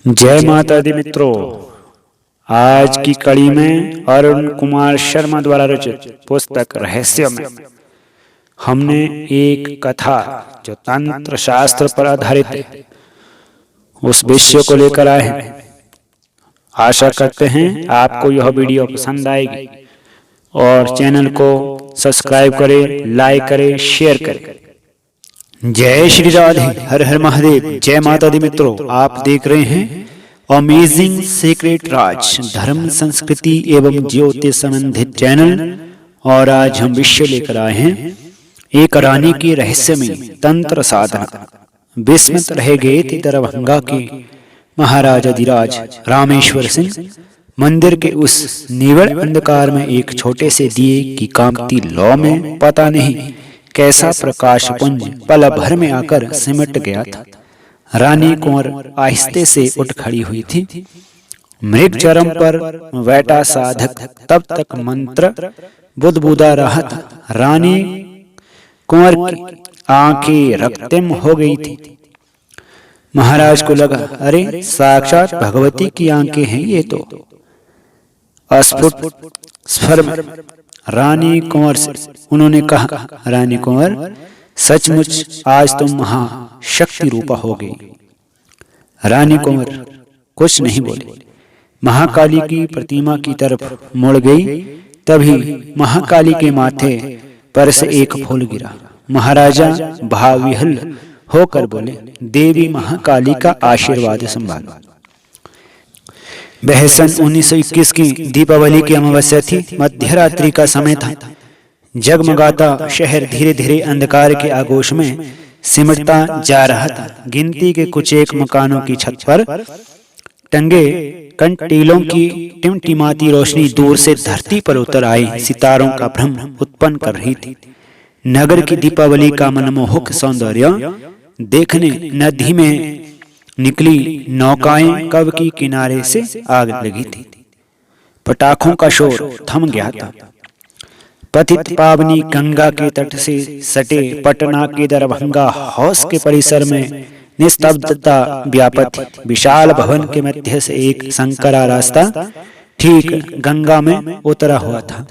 जय माता दी मित्रों, आज की कड़ी में अरुण कुमार शर्मा द्वारा रचित पुस्तक रहस्य में हमने एक कथा जो तंत्र शास्त्र पर आधारित है उस विषय को लेकर आए हैं। आशा करते हैं आपको यह वीडियो पसंद आएगी और चैनल को सब्सक्राइब करें, लाइक करें, शेयर करें। जय श्री राधे, हर हर महादेव। जय माता दी मित्रों, आप देख रहे हैं अमेजिंग सीक्रेट राज धर्म संस्कृति एवं ज्योतिष संबंधित चैनल। और आज हम विषय लेकर आए हैं एक रानी की रहस्यमय तंत्र साधना। विस्मित रह गए थे दरभंगा के महाराजाधिराज रामेश्वर सिंह। मंदिर के उस निविड़ अंधकार में एक छोटे से दिए की कांपती लौ में पता नहीं कैसा प्रकाश पुंज पल भर में आकर सिमट गया था। रानी कुंवर आहिस्ते से उठ खड़ी हुई थी। मृग चरम पर बैठा साधक तब तक मंत्र बुदबुदा रहा था। रानी कुंवर की आंखें रक्तम हो गई थी। महाराज को लगा, अरे साक्षात भगवती की आंखें हैं ये तो। अस्फुट स्वर में रानी कुंवर से उन्होंने कहा, रानी कुंवर, सचमुच आज तुम महाशक्ति रूपा हो गई। रानी कुंवर कुछ नहीं बोली, महाकाली की प्रतिमा की तरफ मुड़ गई। तभी महाकाली के माथे पर से एक फूल गिरा। महाराजा भावविह्वल होकर बोले, देवी महाकाली का आशीर्वाद संभालो। वह सन 1921 की दीपावली की अमावस्या थी। मध्यरात्रि का समय था। जगमगाता शहर धीरे धीरे अंधकार के आगोश में सिमटता जा रहा था। गिनती के कुछ एक मकानों की छत पर टंगे कंटीलों की टिमटिमाती रोशनी दूर से धरती पर उतर आई सितारों का भ्रम उत्पन्न कर रही थी। नगर की दीपावली का मनमोहक सौंदर्य देखने नदी में निकली नौकाएं कब की किनारे से आग लगी थी। पटाखों का शोर थम गया था। पतित पावनी गंगा के तट से सटे पटना के दरभंगा हाउस के परिसर में निस्तब्धता व्यापक थी। विशाल भवन के मध्य से एक संकरा रास्ता ठीक गंगा में उतरा हुआ था।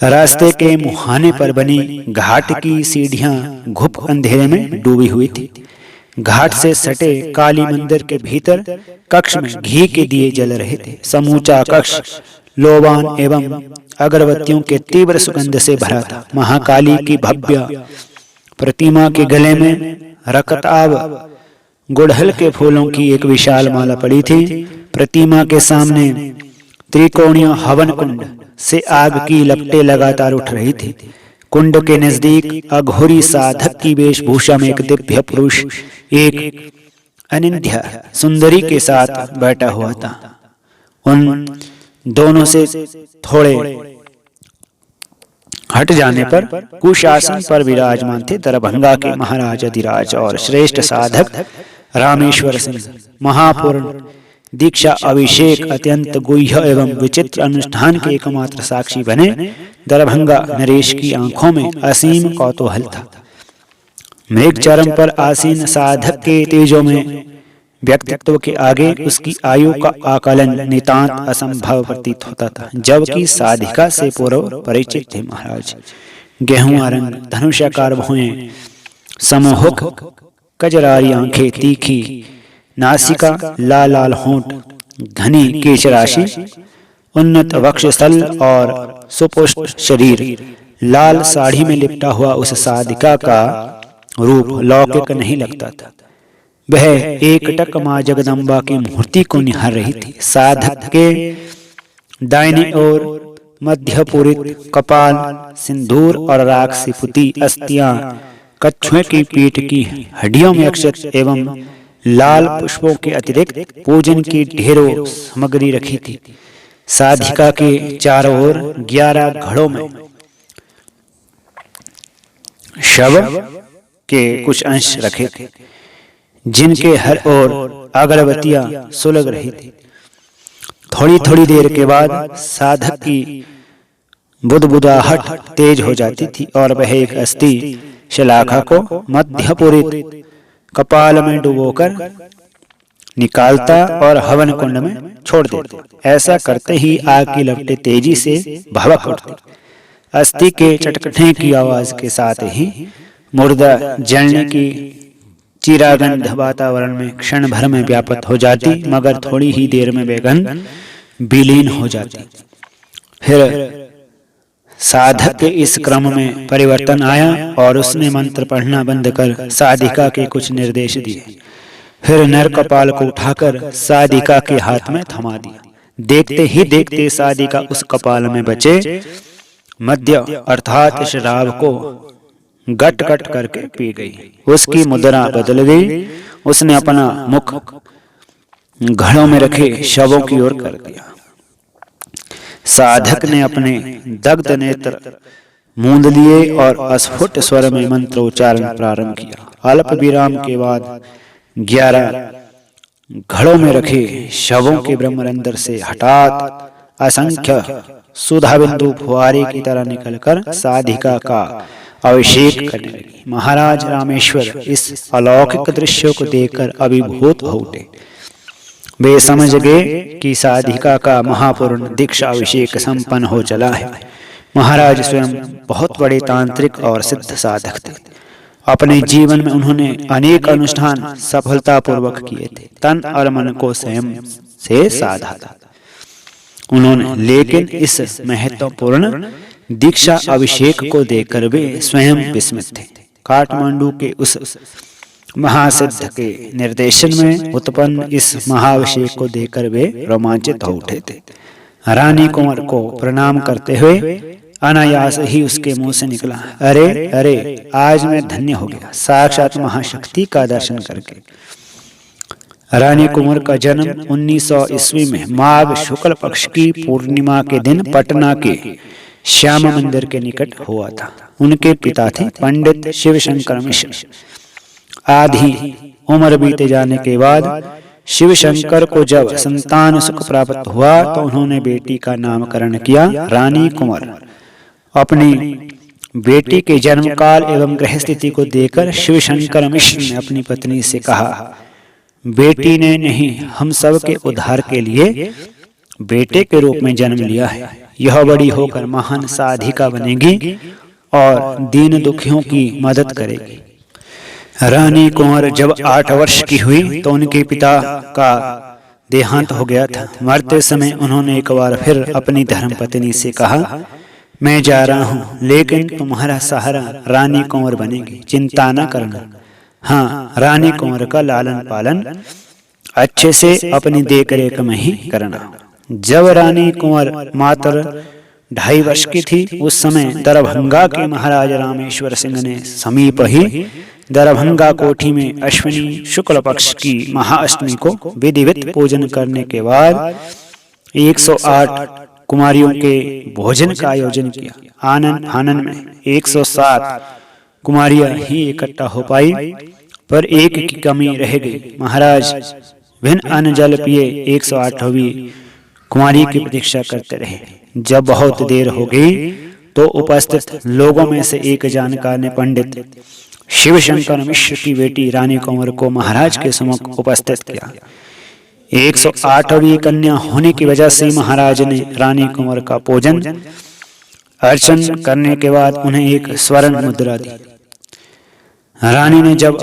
रास्ते के मुहाने पर बनी घाट की सीढ़ियां घुप अंधेरे में डूबी हुई थी। घाट से सटे काली मंदिर के भीतर कक्ष में घी के दिए जल रहे थे। समूचा कक्ष लोबान एवं अगरबत्तियों के तीव्र सुगंध से भरा था। महाकाली की भव्य प्रतिमा के गले में रक्ताभ गुड़हल के फूलों की एक विशाल माला पड़ी थी। प्रतिमा के सामने त्रिकोणीय हवन कुंड से आग की लपटें लगातार उठ रही थी। कुंड के नजदीक अघोरी साधक की वेशभूषा में एक दिव्य पुरुष एक अनिंद्य सुंदरी के साथ बैठा हुआ था। उन दोनों से थोड़े हट जाने पर कुशासन पर विराजमान थे दरभंगा के महाराजाधिराज और श्रेष्ठ साधक रामेश्वर सिंह। महापूर्ण दीक्षा अभिषेक अत्यंत गुह्य एवं विचित्र अनुष्ठान के एकमात्र साक्षी बने दरभंगा नरेश की आंखों में असीम कौतूहल था। मृग चरम पर आसीन साधक के तेजों में व्यक्तित्व के आगे उसकी आयु का आकलन नितांत असंभव प्रतीत होता था। जबकि साधिका से पूर्व परिचित थे महाराज। गेहुआ रंग, धनुषाकार भुएं, समोहक कजरारी आंखें, तीखी नासिका, लाल लाल होंठ, घनी केश राशि, उन्नत वक्षस्थल और सुपुष्ट शरीर। लाल साड़ी में लिपटा हुआ उस साधिका का रूप लौकिक नहीं लगता था। वह एकटक मां जगदम्बा की मूर्ति को निहार रही थी। साधक के दाहिनी ओर मध्यपुरित कपाल, सिंदूर और राख से पुती अस्थियां, कछुए की पीठ की हड्डियों में अक्षत एवं लाल पुष्पों के अतिरिक्त पूजन की ढेरों सामग्री रखी थी। साधिका के चारों ओर 11 घड़ों में शव के कुछ अंश रखे थे, जिनके हर ओर अगरबत्तियां सुलग रही थी। थोड़ी थोड़ी देर के बाद साधक की बुदबुदाहट तेज हो जाती थी और वह एक अस्थि शलाखा को मध्यपुरित कपाल में डुबोकर निकालता और हवन कुंड में छोड़ देता। ऐसा करते ही आग की लपटें तेजी से भभक उठती। अस्थि के चटकने की आवाज के साथ ही मुर्दा जलने की चिरागंध वातावरण में क्षण भर में व्याप्त हो जाती, मगर थोड़ी ही देर में वह गंध विलीन हो जाती। फिर साधक के इस क्रम में परिवर्तन आया और उसने मंत्र पढ़ना बंद कर साधिका के कुछ निर्देश दिए। फिर नर कपाल को उठाकर साधिका के हाथ में थमा दिया। देखते ही देखते साधिका उस कपाल में बचे मद्य अर्थात शराब को गट गट करके पी गई। उसकी मुद्रा बदल गई। उसने अपना मुख घड़ों में रखे शवों की ओर कर दिया। साधक ने अपने दग्ध नेत्र मूंद लिए और अस्फुट स्वर में मंत्रोच्चारण प्रारंभ किया। अल्प विराम के बाद 11 घड़ों में रखे शवों के ब्रह्मरंध्र से हठात असंख्य सुधा बिंदु फुहारे की तरह निकलकर साधिका का अभिषेक करने लगी। महाराज रामेश्वर इस अलौकिक दृश्य को देखकर अभिभूत हो उठे। वे समझ गए कि साधिका का महापूर्ण दीक्षा अभिषेक संपन्न हो चला है। महाराज स्वयं बहुत बड़े तांत्रिक और सिद्ध साधक थे। अपने जीवन में उन्होंने अनेक अनुष्ठान सफलतापूर्वक किए थे, तन और मन को स्वयं से साधा था उन्होंने। लेकिन इस महत्वपूर्ण दीक्षा अभिषेक को देखकर वे स्वयं विस्मित थे। काठमांडू के उस महासिद्ध के निर्देशन में उत्पन्न इस महाअभिषेक को देखकर वे रोमांचित हो उठे थे। रानी कुंवर को प्रणाम करते हुए अनायास ही उसके मुंह से निकला, अरे अरे, आज मैं धन्य हो गया साक्षात महाशक्ति का दर्शन करके। रानी कुंवर का जन्म 1900 ईस्वी में माघ शुक्ल पक्ष की पूर्णिमा के दिन पटना के श्याम मंदिर के निकट हुआ था। उनके पिता थे पंडित शिवशंकर मिश्र। आधी उम्र बीते जाने के बाद शिवशंकर को जब संतान सुख प्राप्त हुआ तो उन्होंने बेटी का नामकरण किया रानी कुंवर। अपनी बेटी के जन्म काल एवं ग्रह स्थिति को देखकर शिवशंकर मिश्र ने अपनी पत्नी से कहा, बेटी ने नहीं, हम सब के उद्धार के लिए बेटे के रूप में जन्म लिया है। यह बड़ी होकर महान साधिका बनेगी और दीन दुखियों की मदद करेगी। रानी कुंवर जब 8 वर्ष की हुई तो उनके पिता का देहांत हो गया था। मरते समय उन्होंने एक बार फिर अपनी धर्मपत्नी से कहा, मैं जा रहा हूँ, लेकिन तुम्हारा सहारा रानी कुंवर बनेगी, चिंता न करना। हाँ, रानी कुंवर का लालन पालन अच्छे से अपनी देखरेख में ही करना। जब रानी कुंवर मात्र 2.5 वर्ष की थी, उस समय दरभंगा के महाराज रामेश्वर सिंह ने समीप ही दरभंगा कोठी में अश्विनी शुक्ल पक्ष की महाअष्टमी को विधिवत पूजन करने के बाद 108 कुमारियों के भोजन का आयोजन किया। आनन फानन में 107 कुमारियां ही इकट्ठा हो पाई, पर एक की कमी रह गई। महाराज भिन्न अन्न जल पिए 108वीं कुमारी की प्रतीक्षा करते रहे। जब बहुत देर हो गई तो उपस्थित लोगों में से एक जानकार ने पंडित शिवशंकर मिश्र की बेटी रानी कुंवर को महाराज के सम्मुख उपस्थित किया। 108वीं कन्या होने की वजह से महाराज ने रानी कुंवर का पूजन अर्चन करने के बाद उन्हें एक स्वर्ण मुद्रा दी। रानी ने जब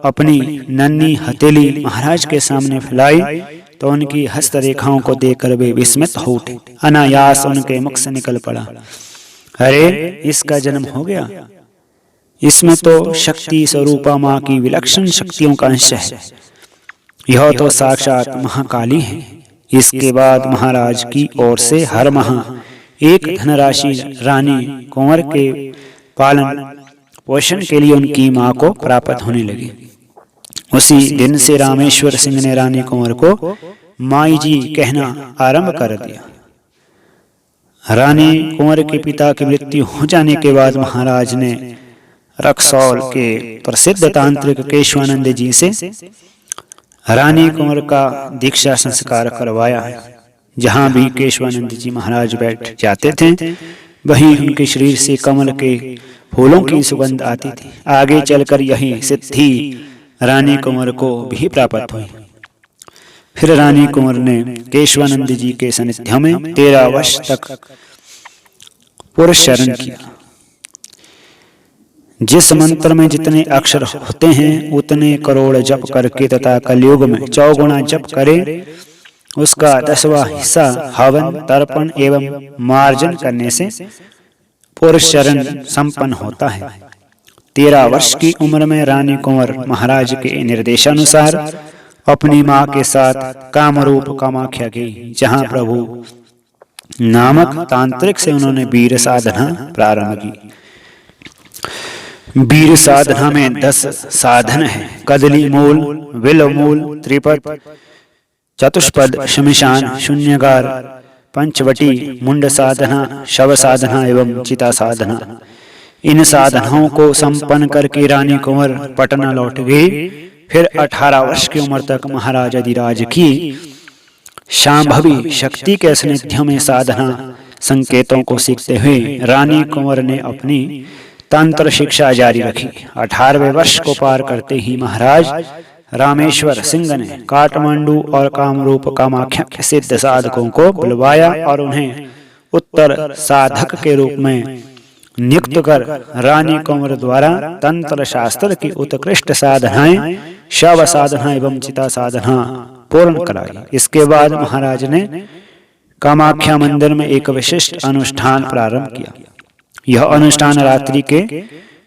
अपनी नन्ही हथेली महाराज के सामने फैलाई तो उनकी हस्तरेखाओं को देखकर वे विस्मित हो उठे। अनायास उनके मुख से निकल पड़ा, अरे इसका जन्म हो गया, इसमें तो शक्ति स्वरूपा माँ की विलक्षण शक्तियों का अंश है। यह तो साक्षात महाकाली है। इसके बाद महाराज की ओर से हर माह एक धनराशि रानी कुंवर के पालन पोषण के लिए उनकी माँ को प्राप्त होने लगी। उसी दिन से रामेश्वर सिंह ने रानी कुंवर को माई जी कहना आरंभ कर दिया। रानी कुंवर के पिता की मृत्यु हो जाने के बाद महाराज ने रक्सौल के प्रसिद्ध तांत्रिक केशवानंद जी से रानी कुंवर का दीक्षा संस्कार करवाया। जहाँ भी केशवानंद जी महाराज बैठ जाते थे वहीं उनके शरीर से कमल के फूलों की सुगंध आती थी। आगे चलकर यही सिद्धि रानी कुंवर को भी प्राप्त हुई। फिर रानी कुंवर ने केशवानंद जी के सानिध्य में 13 वर्ष तक पुरुष शरण किया। जिस मंत्र में जितने अक्षर होते हैं उतने करोड़ जप करके तथा कलयुग में 4 गुना जप करे उसका 10वां हिस्सा हवन तर्पण एवं मार्जन करने से पुरुष शरण संपन्न होता है। 13 वर्ष की उम्र में रानी कुंवर महाराज के निर्देशानुसार अपनी मां के साथ कामरूप कामाख्या गई, जहां प्रभु नामक तांत्रिक से उन्होंने वीर साधना प्रारंभ की। वीर साधना में 10 साधन है। कदली मूल, विल्व मूल, त्रिपद, चतुष्पद, शमशान, शून्यगार, पंचवटी, मुंड साधना, शव साधना एवं चिता साधना। इन साधनाओं को संपन्न करके रानी कुंवर पटना लौट गई। फिर 18 वर्ष की उम्र तक महाराज अधिराज की शांभवी शक्ति के सानिध्य में साधना संकेतों को सीखते हुए रानी कुंवर ने अपनी तंत्र शिक्षा जारी रखी। 18वें वर्ष को पार करते ही महाराज रामेश्वर सिंह ने काठमांडू और कामरूप कामाख्या के सिद्ध साधकों को बुलवाया और उन्हें उत्तर साधक के रूप में नियुक्त कर रानी कुंवर द्वारा तंत्र शास्त्र की उत्कृष्ट साधनाएं शव साधना एवं चिता साधना पूर्ण कराई। इसके बाद महाराज ने कामाख्या मंदिर में एक विशिष्ट अनुष्ठान प्रारंभ किया। यह अनुष्ठान रात्रि के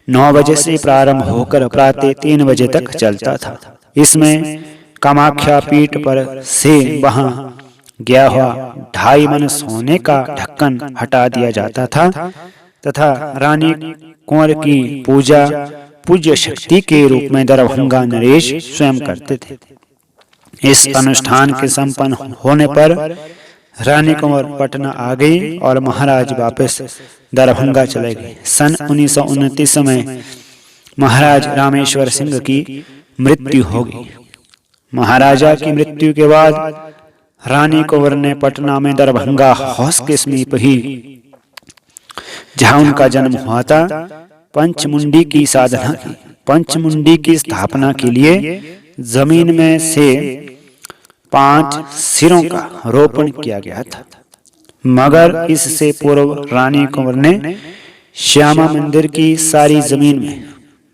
9 बजे से प्रारंभ होकर प्रातः 3 बजे तक चलता था। इसमें कामाख्या पीठ पर से वहां गया हुआ 2.5 मन सोने का ढक्कन हटा दिया जाता था तथा रानी कुंवर की पूजा पूज्य शक्ति के रूप में दरभंगा नरेश स्वयं करते थे। इस अनुष्ठान के संपन्न होने पर रानी कुंवर पटना आ गई और महाराज वापस दरभंगा चले गए। सन 1929 में महाराज रामेश्वर सिंह की मृत्यु हो गई। महाराजा की मृत्यु के बाद रानी कुंवर ने पटना में दरभंगा हाउस के समीप ही जहां उनका जन्म हुआ था पंचमुंडी की साधना की। पंचमुंडी की स्थापना के लिए जमीन में से 5 सिरों का रोपण किया गया था, मगर इससे पूर्व रानी कुंवर ने श्यामा मंदिर की सारी जमीन में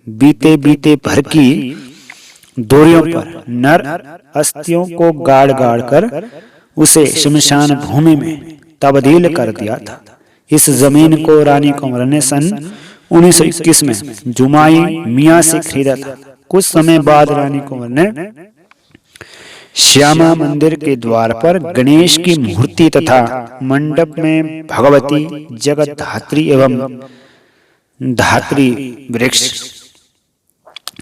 बीते बीते भर की दूरियों पर नर अस्थियों को गाड़ गाड़ कर उसे शमशान भूमि में तब्दील कर दिया था। इस जमीन को रानी कुंवर ने सन 1921 में जुमाई मियां से खरीदा था। कुछ समय बाद रानी कुंवर ने श्यामा मंदिर के द्वार पर गणेश की मूर्ति तथा मंडप में भगवती जगतधात्री एवं धात्री वृक्ष,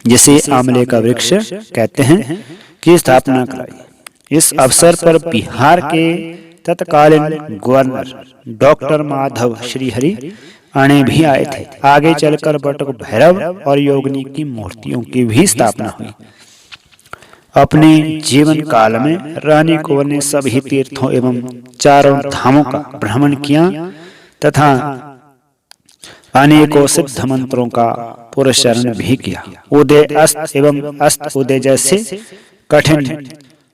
जिसे आंवले का वृक्ष कहते हैं, की स्थापना कराई। इस अवसर पर बिहार के तत्कालीन गवर्नर डॉक्टर माधव श्रीहरि अणे भी आए थे। आगे चलकर बटुक भैरव और योगिनी की मूर्तियों की भी स्थापना हुई। अपने जीवन काल में रानी कुंवर ने सभी तीर्थों एवं 4 धामों का भ्रमण किया तथा अनेकों सिद्ध मंत्रों का पुरस्चरण भी किया। उदय अस्त एवं अस्त उदय जैसे कठिन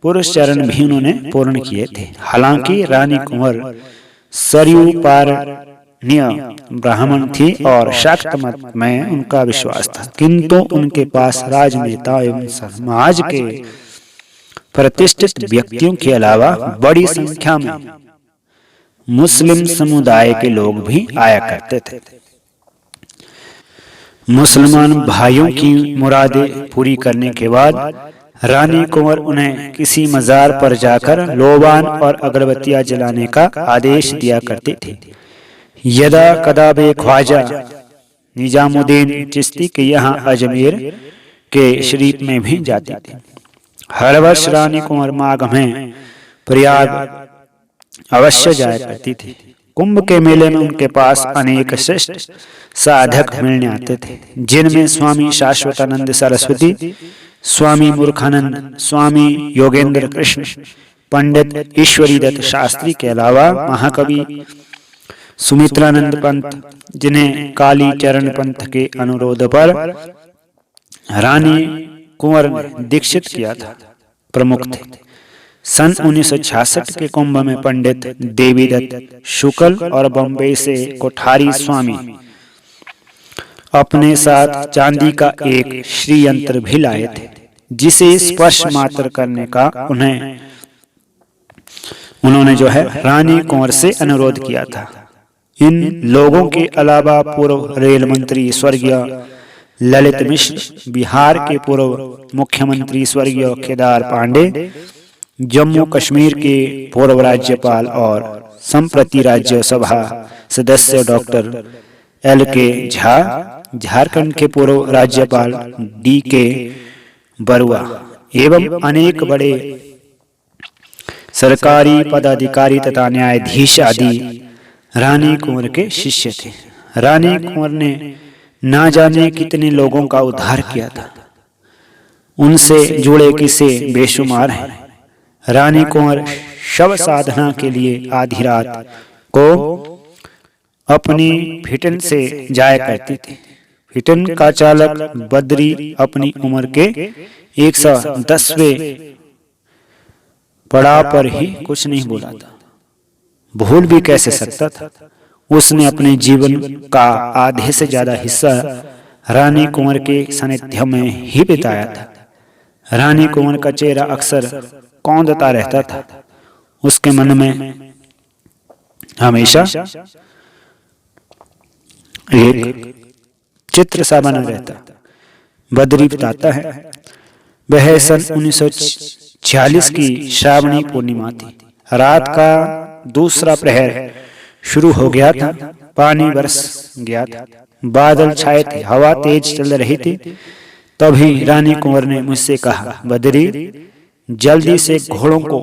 पुरस्चरण भी उन्होंने पूर्ण किए थे। हालांकि रानी कुंवर सरयू पारण्य ब्राह्मण थी और शाक्त मत में उनका विश्वास था, किंतु उनके पास राजनेता एवं समाज के प्रतिष्ठित व्यक्तियों के अलावा बड़ी संख्या में मुस्लिम समुदाय के लोग भी आया करते थे। मुसलमान भाइयों की मुरादें पूरी करने के बाद रानी कुंवर उन्हें किसी मजार पर जाकर लोबान और अगरबत्तियां जलाने का आदेश दिया करते थे। यदा कदा वे ख्वाजा निजामुद्दीन चिश्ती के यहाँ अजमेर के शरीफ में भी जाते थे। हर वर्ष रानी कुंवर माघ में प्रयाग अवश्य जाया करती थी। कुंभ के मेले में उनके पास अनेक श्रेष्ठ साधक मिलने आते थे, जिनमें स्वामी शाश्वतानंद सरस्वती, स्वामी मूर्खानंद, स्वामी योगेंद्र कृष्ण, पंडित ईश्वरी दत्त शास्त्री के अलावा महाकवि सुमित्रानंद पंत, जिन्हें काली चरण पंथ के अनुरोध पर रानी कुंवर ने दीक्षित किया था, प्रमुख थे। सन 1966 के कुंभ में पंडित देवीदत्त शुक्ल और बम्बई से कोठारी स्वामी अपने साथ चांदी का एक श्रीयंत्र भी लाए थे, जिसे स्पर्श मात्र करने का उन्होंने जो है रानी कुंवर से अनुरोध किया था। इन लोगों के अलावा पूर्व रेल मंत्री स्वर्गीय ललित मिश्र, बिहार के पूर्व मुख्यमंत्री स्वर्गीय केदार पांडे, जम्मू कश्मीर के पूर्व राज्यपाल और संप्रति राज्यसभा सदस्य डॉक्टर LK झा, झारखंड के पूर्व राज्यपाल DK बरुआ एवं अनेक बड़े सरकारी पदाधिकारी तथा न्यायाधीश आदि रानी कुंवर के शिष्य थे। रानी कुंवर ने ना जाने कितने लोगों का उद्धार किया था। उनसे जुड़े किस्से बेशुमार हैं। रानी कुंवर शव साधना के लिए आधी रात को अपनी फिटन से जाया करती थी। फिटन का चालक बद्री अपनी उम्र के 110वें पड़ाव पर ही कुछ नहीं बोला था। भूल भी कैसे सकता था। उसने अपने जीवन का आधे से ज्यादा हिस्सा रानी कुंवर के सानिध्य में ही बिताया था। रानी कुंवर का चेहरा अक्सर कौंधता रहता था। उसके मन में हमेशा एक चित्र सा बना रहता। बद्री बताता है, वह सन 1946 की श्रावणी पूर्णिमा थी। रात का दूसरा प्रहर शुरू हो गया था। पानी बरस गया था। बादल छाए थे। हवा तेज चल रही थी। तभी रानी कुंवर ने मुझसे कहा, बद्री, जल्दी से घोड़ों को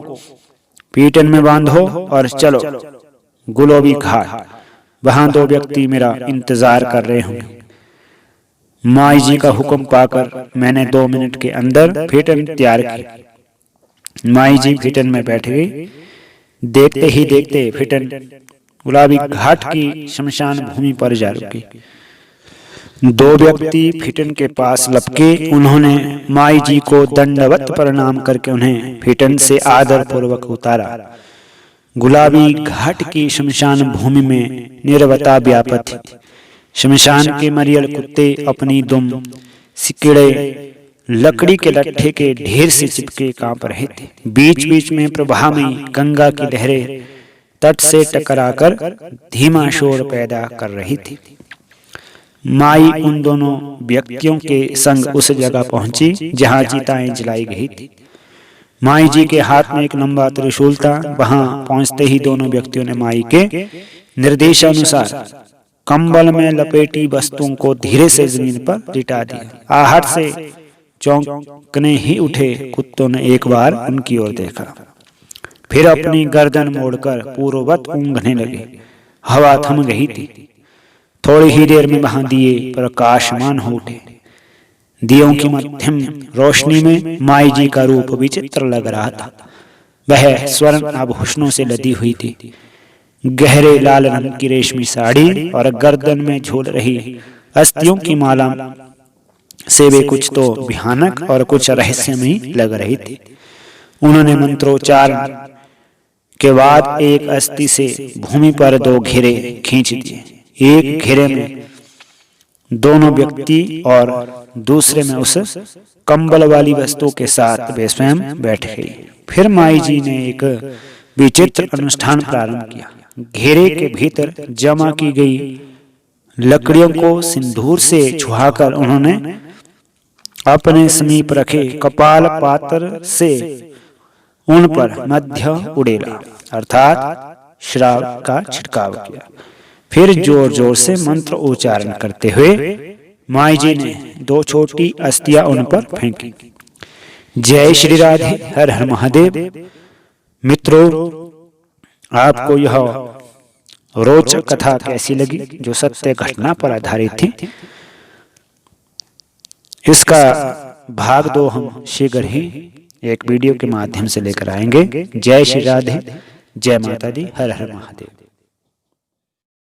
पीटन में बांधो और चलो गुलाबी घाट। वहां 2 व्यक्ति मेरा इंतजार कर रहे होंगे। माई जी का हुक्म पाकर मैंने 2 मिनट के अंदर फिटन तैयार की। माई जी फिटन में बैठ गई। देखते ही देखते फिटन गुलाबी घाट की शमशान भूमि पर जा रुकी। 2 व्यक्ति फिटन के पास लपके। उन्होंने माई जी को दंडवत प्रणाम करके उन्हें फिटन से आदर पूर्वक उतारा। गुलाबी घाट की शमशान भूमि में नीरवता व्याप्त थी। शमशान के मरियल कुत्ते अपनी दुम सिकड़े लकड़ी के लट्ठे के ढेर से चिपके कांप रहे थे। बीच बीच में प्रवाह में गंगा की लहरें तट से टकराकर धीमा शोर पैदा कर रही थी। माई उन दोनों व्यक्तियों के संग उस जगह पहुंची जहां चिताएं जलाई गई थी। माई जी के हाथ में एक लंबा त्रिशूल था। वहां पहुंचते ही दोनों व्यक्तियों ने माई के निर्देशानुसार कंबल में लपेटी वस्तुओं को धीरे से जमीन पर लिटा दिया। आहट से चौंकने ही उठे कुत्तों ने एक बार उनकी ओर देखा, फिर अपनी गर्दन मोड़कर पूर्ववत ऊँघने लगे। हवा थम गई थी। थोड़ी ही देर में वहां दिए प्रकाशमान हो उठे। दियों की मध्यम रोशनी में माई जी का रूप विचित्र लग रहा था। वह स्वर्ण आभूषणों से लदी हुई थी। गहरे लाल रंग की रेशमी साड़ी और गर्दन में झूल रही अस्थियों की माला से वे कुछ तो भयानक और कुछ रहस्यमयी लग रही थी। उन्होंने मंत्रोच्चारण के बाद एक अस्थि से भूमि पर 2 घेरे खींच दिए। एक घेरे में दोनों व्यक्ति और दूसरे में उस कंबल वाली वस्तु के साथ वे स्वयं बैठ गई। फिर माई जी ने एक विचित्र अनुष्ठान प्रारंभ किया। घेरे के भीतर जमा की गई लकड़ियों को सिंदूर से छुआकर उन्होंने अपने समीप रखे कपाल पात्र से उन पर मध्य उड़ेला अर्थात श्राव का छिड़काव किया। फिर जोर जोर से मंत्र उच्चारण करते हुए माई जी ने 2 छोटी अस्थियां उन पर फेंकी। जय श्री राधे, हर हर महादेव। मित्रों, आपको यह रोचक कथा कैसी लगी, जो सत्य घटना पर आधारित थी? इसका भाग 2 हम शीघ्र ही एक वीडियो के माध्यम से लेकर आएंगे। जय श्री राधे, जय माता दी, हर हर महादेव।